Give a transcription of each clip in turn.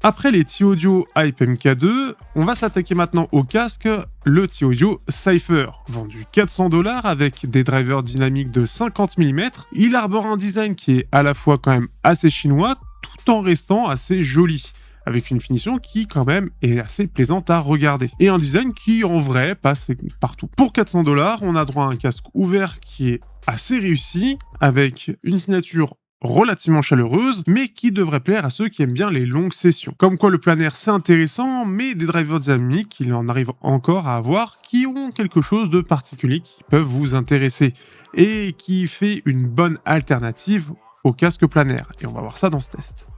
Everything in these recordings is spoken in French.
Après les T-Audio Hype MK2, on va s'attaquer maintenant au casque, le T-Audio Cypher. Vendu 400$ avec des drivers dynamiques de 50 mm, il arbore un design qui est à la fois quand même assez chinois, tout en restant assez joli, avec une finition qui quand même est assez plaisante à regarder. Et un design qui en vrai passe partout. Pour 400$, on a droit à un casque ouvert qui est assez réussi, avec une signature relativement chaleureuse, mais qui devrait plaire à ceux qui aiment bien les longues sessions. Comme quoi le plein air c'est intéressant, mais des drivers dynamiques, il en arrive encore à avoir qui ont quelque chose de particulier qui peuvent vous intéresser, et qui fait une bonne alternative au casque plein air. Et on va voir ça dans ce test.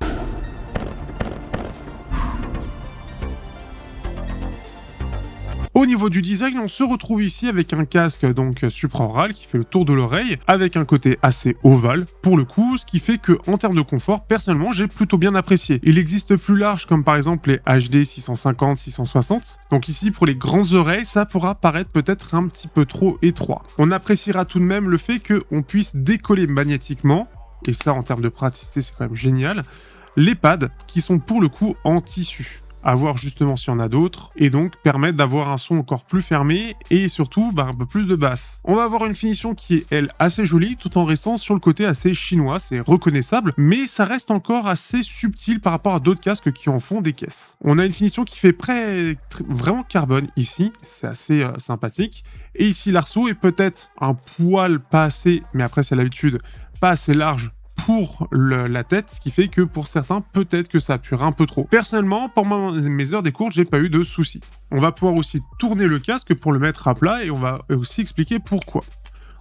Au niveau du design, on se retrouve ici avec un casque donc supraoral qui fait le tour de l'oreille, avec un côté assez ovale pour le coup, ce qui fait que en termes de confort, personnellement, j'ai plutôt bien apprécié. Il existe plus large comme par exemple les HD 650, 660. Donc ici, pour les grandes oreilles, ça pourra paraître peut-être un petit peu trop étroit. On appréciera tout de même le fait qu'on puisse décoller magnétiquement, et ça en termes de praticité, c'est quand même génial, les pads qui sont pour le coup en tissu. À voir justement s'il y en a d'autres, et donc permettre d'avoir un son encore plus fermé et surtout un peu plus de basse. On va avoir une finition qui est elle assez jolie tout en restant sur le côté assez chinois, c'est reconnaissable, mais ça reste encore assez subtil par rapport à d'autres casques qui en font des caisses. On a une finition qui fait vraiment carbone ici, c'est assez sympathique, et ici l'arceau est peut-être un poil pas assez, mais après c'est l'habitude, pas assez large pour la tête, ce qui fait que pour certains, peut-être que ça appuiera un peu trop. Personnellement, pendant mes heures des cours, j'ai pas eu de soucis. On va pouvoir aussi tourner le casque pour le mettre à plat et on va aussi expliquer pourquoi.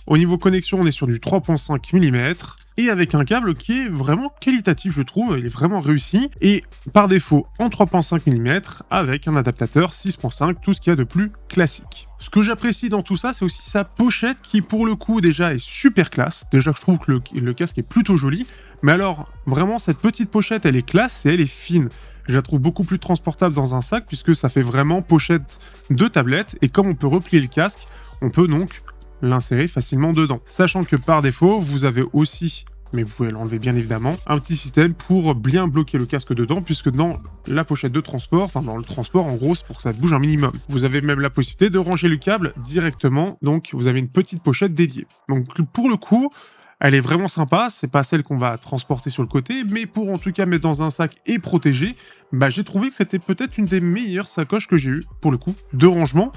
Au niveau connexion, on est sur du 3.5 mm et avec un câble qui est vraiment qualitatif, je trouve. Il est vraiment réussi et par défaut en 3.5 mm avec un adaptateur 6.5, tout ce qu'il y a de plus classique. Ce que j'apprécie dans tout ça, c'est aussi sa pochette qui, pour le coup, déjà est super classe. Déjà, je trouve que le casque est plutôt joli. Mais alors, vraiment, cette petite pochette, elle est classe et elle est fine. Je la trouve beaucoup plus transportable dans un sac puisque ça fait vraiment pochette de tablette. Et comme on peut replier le casque, on peut donc l'insérer facilement dedans. Sachant que par défaut, vous avez aussi, mais vous pouvez l'enlever bien évidemment, un petit système pour bien bloquer le casque dedans, puisque dans la pochette de transport, enfin dans le transport en gros, c'est pour que ça bouge un minimum. Vous avez même la possibilité de ranger le câble directement, donc vous avez une petite pochette dédiée. Donc pour le coup, elle est vraiment sympa, c'est pas celle qu'on va transporter sur le côté, mais pour en tout cas mettre dans un sac et protéger, j'ai trouvé que c'était peut-être une des meilleures sacoches que j'ai eues, pour le coup, de rangement,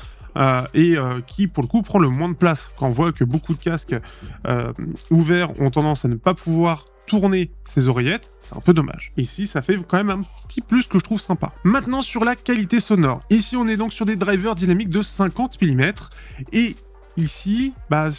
qui pour le coup prend le moins de place. Quand on voit que beaucoup de casques ouverts ont tendance à ne pas pouvoir tourner ses oreillettes, c'est un peu dommage. Ici, ça fait quand même un petit plus que je trouve sympa. Maintenant, sur la qualité sonore. Ici, on est donc sur des drivers dynamiques de 50 mm, et ici,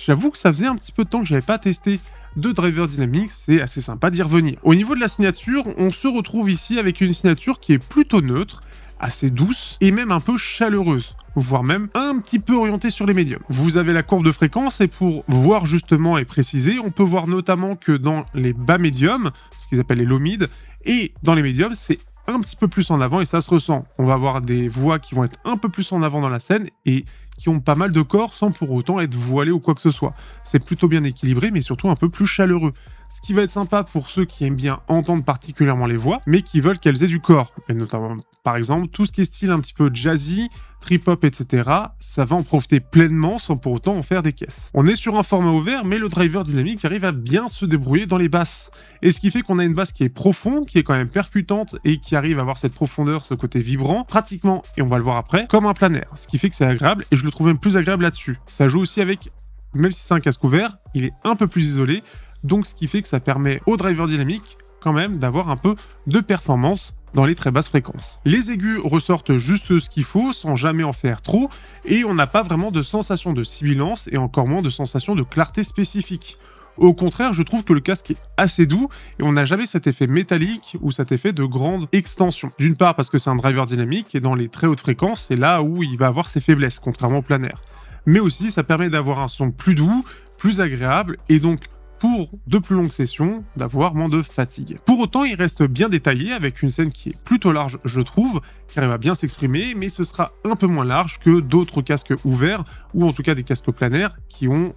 j'avoue que ça faisait un petit peu de temps que j'avais pas testé de driver dynamique, c'est assez sympa d'y revenir. Au niveau de la signature, on se retrouve ici avec une signature qui est plutôt neutre, assez douce et même un peu chaleureuse, voire même un petit peu orientée sur les médiums. Vous avez la courbe de fréquence et pour voir justement et préciser, on peut voir notamment que dans les bas médiums, ce qu'ils appellent les low mid, et dans les médiums, c'est un petit peu plus en avant et ça se ressent. On va avoir des voix qui vont être un peu plus en avant dans la scène et qui ont pas mal de corps sans pour autant être voilées ou quoi que ce soit. C'est plutôt bien équilibré mais surtout un peu plus chaleureux. Ce qui va être sympa pour ceux qui aiment bien entendre particulièrement les voix, mais qui veulent qu'elles aient du corps. Et notamment, par exemple, tout ce qui est style un petit peu jazzy, trip-hop, etc., ça va en profiter pleinement sans pour autant en faire des caisses. On est sur un format ouvert, mais le driver dynamique arrive à bien se débrouiller dans les basses. Et ce qui fait qu'on a une basse qui est profonde, qui est quand même percutante, et qui arrive à avoir cette profondeur, ce côté vibrant, pratiquement, et on va le voir après, comme un plein air. Ce qui fait que c'est agréable, et je le trouve même plus agréable là-dessus. Ça joue aussi avec, même si c'est un casque ouvert, il est un peu plus isolé, donc ce qui fait que ça permet au driver dynamique quand même d'avoir un peu de performance dans les très basses fréquences. Les aigus ressortent juste ce qu'il faut sans jamais en faire trop et on n'a pas vraiment de sensation de sibilance et encore moins de sensation de clarté spécifique. Au contraire, je trouve que le casque est assez doux et on n'a jamais cet effet métallique ou cet effet de grande extension. D'une part parce que c'est un driver dynamique et dans les très hautes fréquences, c'est là où il va avoir ses faiblesses, contrairement au plein air. Mais aussi, ça permet d'avoir un son plus doux, plus agréable et donc pour de plus longues sessions, d'avoir moins de fatigue. Pour autant, il reste bien détaillé avec une scène qui est plutôt large, je trouve, qui arrive à bien s'exprimer, mais ce sera un peu moins large que d'autres casques ouverts, ou en tout cas des casques plein air, qui ont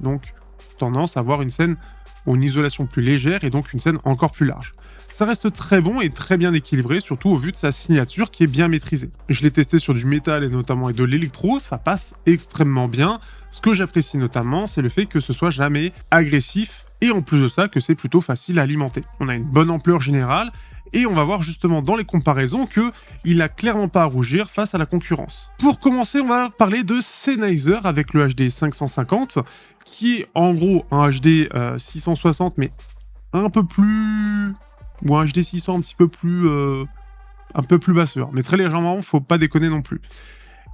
donc tendance à avoir une scène ont une isolation plus légère et donc une scène encore plus large. Ça reste très bon et très bien équilibré, surtout au vu de sa signature qui est bien maîtrisée. Je l'ai testé sur du métal et notamment de l'électro, ça passe extrêmement bien. Ce que j'apprécie notamment, c'est le fait que ce soit jamais agressif et en plus de ça, que c'est plutôt facile à alimenter. On a une bonne ampleur générale et on va voir justement dans les comparaisons qu'il n'a clairement pas à rougir face à la concurrence. Pour commencer, on va parler de Sennheiser avec le HD 550 qui est en gros un HD 660 mais un peu plus... ou un HD 600 un peu plus basseur, mais très légèrement, faut pas déconner non plus.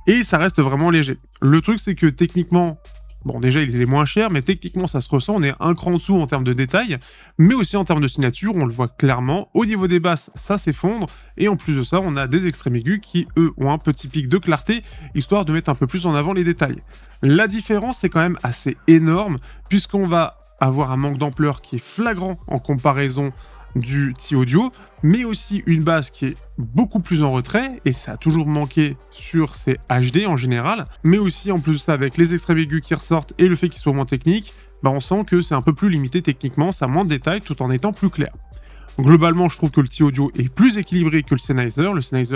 Et ça reste vraiment léger. Le truc, c'est que techniquement, bon, déjà, il est moins cher, mais techniquement, ça se ressent. On est un cran en dessous en termes de détails, mais aussi en termes de signature, on le voit clairement. Au niveau des basses, ça s'effondre. Et en plus de ça, on a des extrêmes aigus qui, eux, ont un petit pic de clarté, histoire de mettre un peu plus en avant les détails. La différence, c'est quand même assez énorme, puisqu'on va avoir un manque d'ampleur qui est flagrant en comparaison du T-Audio, mais aussi une basse qui est beaucoup plus en retrait, et ça a toujours manqué sur ces HD en général, mais aussi en plus de ça avec les extrêmes aigus qui ressortent et le fait qu'ils soient moins techniques, on sent que c'est un peu plus limité techniquement, ça a moins de détails tout en étant plus clair. Globalement, je trouve que le T-Audio est plus équilibré que le Sennheiser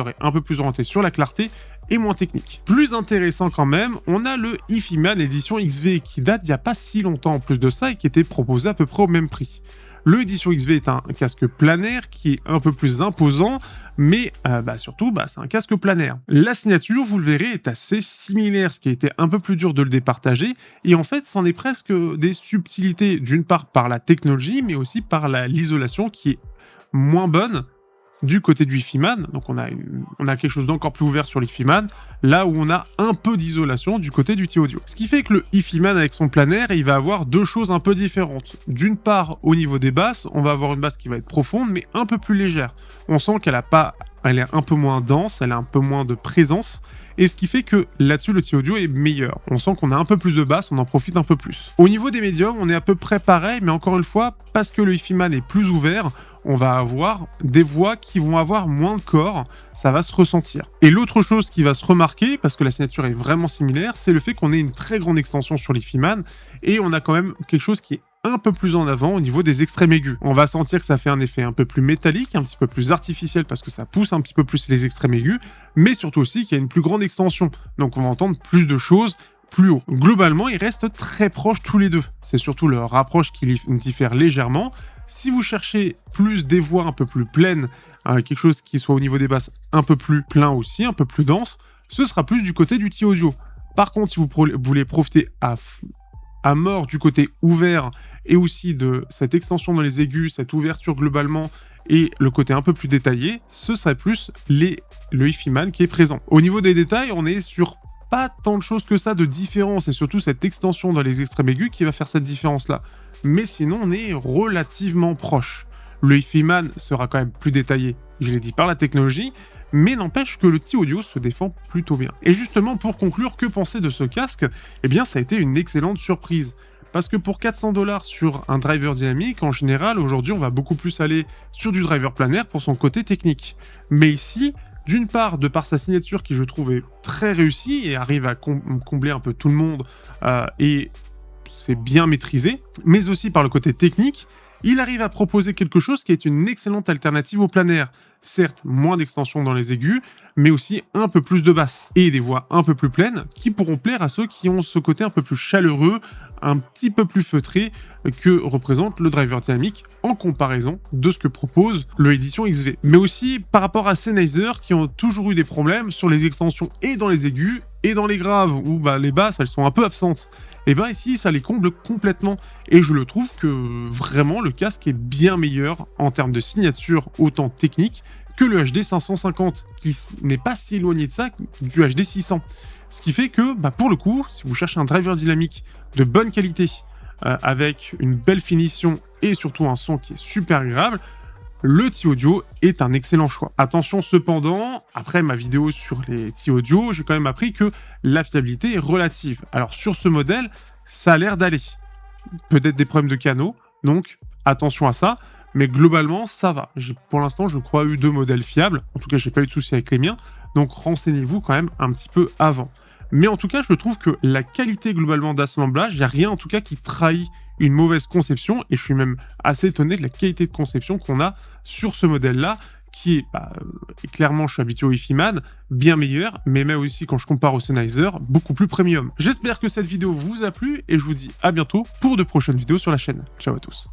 est un peu plus orienté sur la clarté et moins technique. Plus intéressant quand même, on a le HiFiMan édition XV qui date d'il n'y a pas si longtemps en plus de ça et qui était proposé à peu près au même prix. Le Edition XV est un casque planaire qui est un peu plus imposant, mais surtout, c'est un casque planaire. La signature, vous le verrez, est assez similaire, ce qui a été un peu plus dur de le départager, et en fait, c'en est presque des subtilités, d'une part par la technologie, mais aussi par l'isolation qui est moins bonne du côté du HiFiMan. Donc on a quelque chose d'encore plus ouvert sur l'HiFiMan, là où on a un peu d'isolation du côté du T-Audio. Ce qui fait que le HiFiMan avec son planaire, il va avoir deux choses un peu différentes. D'une part, au niveau des basses, on va avoir une basse qui va être profonde, mais un peu plus légère. On sent qu'elle est un peu moins dense, elle a un peu moins de présence, et ce qui fait que là-dessus, le T-Audio est meilleur. On sent qu'on a un peu plus de basse, on en profite un peu plus. Au niveau des médiums, on est à peu près pareil, mais encore une fois, parce que le HiFiMan est plus ouvert, on va avoir des voix qui vont avoir moins de corps, ça va se ressentir. Et l'autre chose qui va se remarquer, parce que la signature est vraiment similaire, c'est le fait qu'on ait une très grande extension sur l'HiFiMan, et on a quand même quelque chose qui est un peu plus en avant au niveau des extrêmes aigus. On va sentir que ça fait un effet un peu plus métallique, un petit peu plus artificiel parce que ça pousse un petit peu plus les extrêmes aigus, mais surtout aussi qu'il y a une plus grande extension. Donc on va entendre plus de choses plus haut. Globalement, ils restent très proches tous les deux. C'est surtout leur approche qui diffère légèrement. Si vous cherchez plus des voix un peu plus pleines, quelque chose qui soit au niveau des basses un peu plus plein aussi, un peu plus dense, ce sera plus du côté du T-Audio. Par contre, si vous voulez profiter à mort du côté ouvert et aussi de cette extension dans les aigus, cette ouverture globalement et le côté un peu plus détaillé, ce serait plus le HiFiMan qui est présent. Au niveau des détails, on est sur pas tant de choses que ça de différence et surtout cette extension dans les extrêmes aigus qui va faire cette différence-là. Mais sinon, on est relativement proche. Le HiFiMan sera quand même plus détaillé, je l'ai dit, par la technologie, mais n'empêche que le T-Audio se défend plutôt bien. Et justement, pour conclure, que penser de ce casque ? Eh bien, ça a été une excellente surprise. Parce que pour 400 $ sur un driver dynamique, en général, aujourd'hui, on va beaucoup plus aller sur du driver planaire pour son côté technique. Mais ici, d'une part, de par sa signature qui, je trouve, est très réussie et arrive à combler un peu tout le monde, et c'est bien maîtrisé, mais aussi par le côté technique, il arrive à proposer quelque chose qui est une excellente alternative au planaire. Certes, moins d'extension dans les aigus, mais aussi un peu plus de basse. Et des voix un peu plus pleines qui pourront plaire à ceux qui ont ce côté un peu plus chaleureux, un petit peu plus feutré que représente le driver dynamique en comparaison de ce que propose le Edition XV. Mais aussi par rapport à Sennheiser qui ont toujours eu des problèmes sur les extensions et dans les aigus et dans les graves où les basses elles sont un peu absentes. Et ici ça les comble complètement et je le trouve que vraiment le casque est bien meilleur en termes de signature autant technique que le HD 550 qui n'est pas si éloigné de ça du HD 600. Ce qui fait que pour le coup, si vous cherchez un driver dynamique de bonne qualité avec une belle finition et surtout un son qui est super agréable, le T-Audio est un excellent choix. Attention cependant, après ma vidéo sur les T-Audio, j'ai quand même appris que la fiabilité est relative. Alors sur ce modèle, ça a l'air d'aller. Peut-être des problèmes de canaux, donc attention à ça. Mais globalement, ça va. Pour l'instant, je crois eu 2 modèles fiables. En tout cas, j'ai pas eu de soucis avec les miens. Donc renseignez-vous quand même un petit peu avant. Mais en tout cas, je trouve que la qualité globalement d'assemblage, il n'y a rien en tout cas qui trahit une mauvaise conception, et je suis même assez étonné de la qualité de conception qu'on a sur ce modèle-là, qui est, clairement, je suis habitué au Ifiman, bien meilleur, mais même aussi quand je compare au Sennheiser, beaucoup plus premium. J'espère que cette vidéo vous a plu, et je vous dis à bientôt pour de prochaines vidéos sur la chaîne. Ciao à tous.